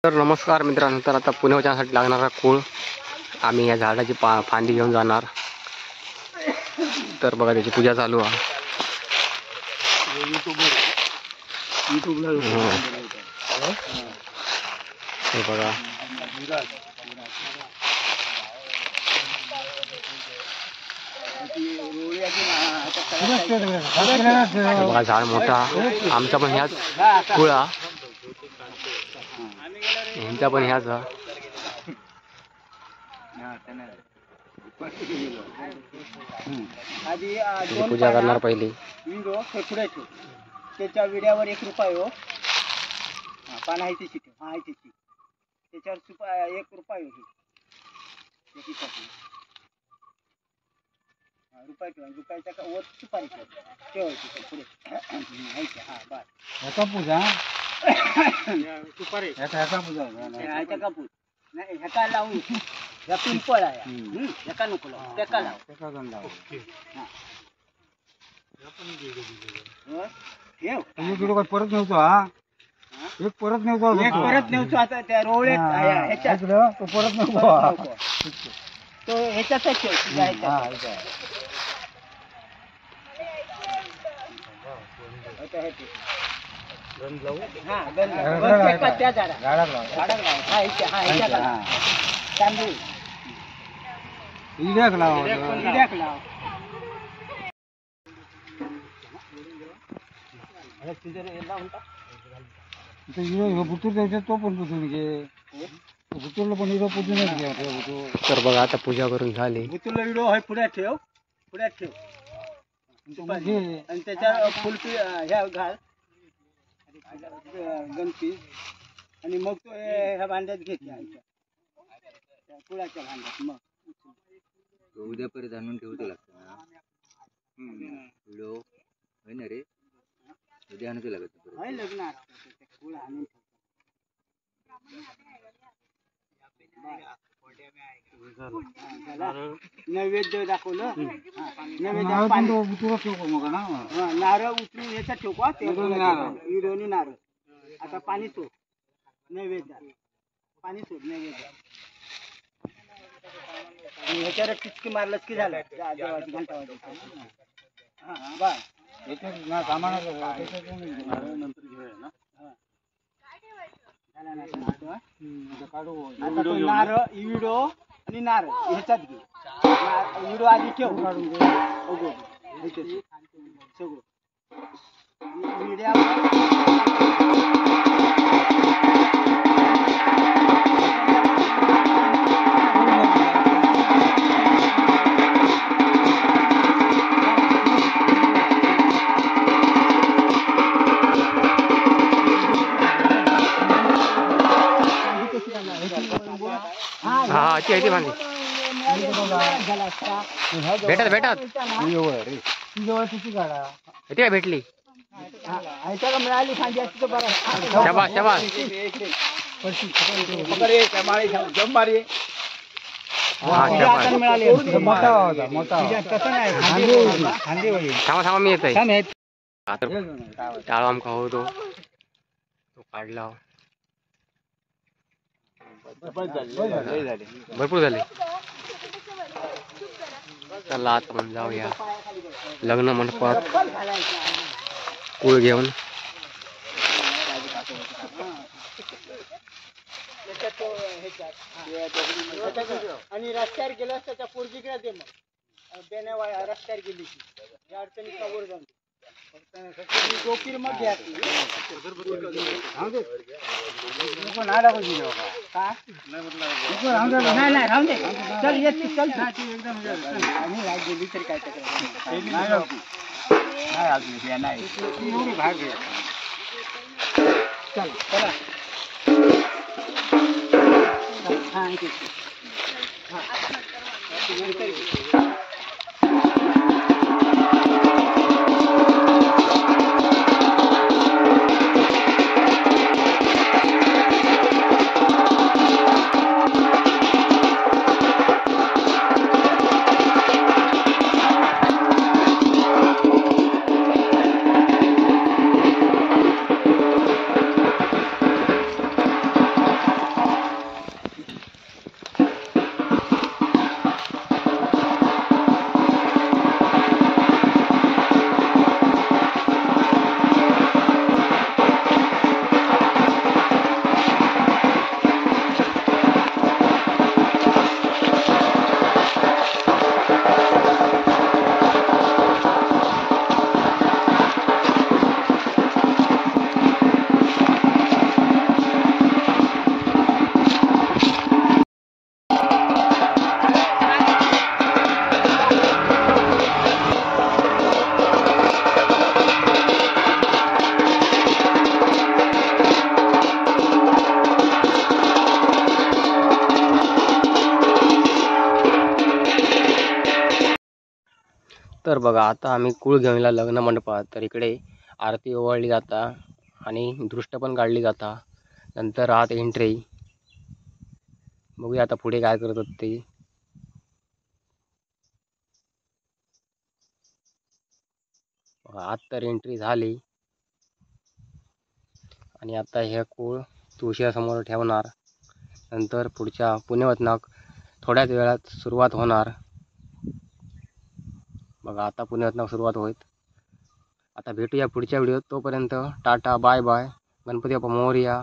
तर नमस्कार मित्रांनो, तर आता पुण्याच्यासाठी लागणारा कूळ आम्ही या झाडाची फांदी घेऊन जाणार. तर बघा त्याची पूजा चालू आहे. हे बघा बघा झाड मोठा. आमचा पण ह्याच कुळा, यांचा पण ह्याच. पूजा करणार पहिली. त्याच्या विड्यावर 1 रुपया हो. पान आहे त्याची त्याच्यावर 1 रुपया हो. रुपये ठेवा, रुपयाच्या वर सुपारी ठेवायची पुढे. ह्याचा पूजा सुपारी ह्याचा पूजा ह्याचा कापूस नाही, ह्याका लावून ह्या पिंपळ आहे. ह्याका नको लावू, त्याका लाव. ठेव परत नव्हतो. एक परत नव्हतो आता त्या रोवळ्यात ह्याच्या तो परत नव्हतो. तो ह्याच्यातच ठेव. त्या झाडाला तांदूळ इड्याक लाव. बुतूर द्यायचा तो पण बुतून घे. बुतूरला पण इडो पुजूनच घ्या. तर बघा आता पूजा करून झाली. बुतूरला इडो आहे पुढ्यात ठेव. आणि त्याच्या फुलपी ह्या घाल गणपती. आणि मग तो ह्या भांड्यात घेतला कुळाच्या भांड्यात. मग उद्यापर्यंत आणून ठेवतो लागतं ना व्हिडिओ होय ना रे. उद्या आणतो लागत लग्न असतं कुळ आणून नैवेद्य दाखवलं. नारळ उचलून याच्यात ठेवू का? इडोनी नारळ. आता पाणी सोड नैवेद्य. पाणी सोड नैवेद्य. ह्याच्यावर टिचकी मारलंच की झालं. देवाची घंटा वाजवतो. बस नारळ इडो आणि नारळ ह्याच्यात घे. इडो आधी ठेव. सगळं ती भांडी भेटत ती काय भेटली. मिळाली फांदी असती तर बरं. शाबास शाबास. थांबा मी येत आहे. टाळू आमका होतो तो काढला. भरपूर झाले. चला आता पण जाऊया लग्न मंडपात कूळ घेऊन. आणि रस्त्यावर गेलं त्याच्या पोरगीकडे दे. मग बेने रस्त्यावर गेली की या अडचणी कवर जाऊन गोपीर मग घ्या. नाही राहून दे. चल येत चल. गेली तरी काय नाही भाग चल चला. तर बघा आता आम्ही कूळ घेऊन गेला लग्न मंडपात. तर इकडे आरती ओवाळली जाता आणि दृष्ट पण काढली जाता. नंतर आत एंट्री. बघूया आता पुढे काय करतात ते. आत तर एंट्री झाली आणि आता हे कूळ तुळशीसमोर ठेवणार. नंतर पुढच्या पुण्यवतनाक थोड्याच वेळात सुरुवात होणार. बघा आता पुण्यवतनाक सुरुवात होईल. आता भेटूया पुढच्या व्हिडिओत. तोपर्यंत tata bye bye. Ganpati Bappa Morya.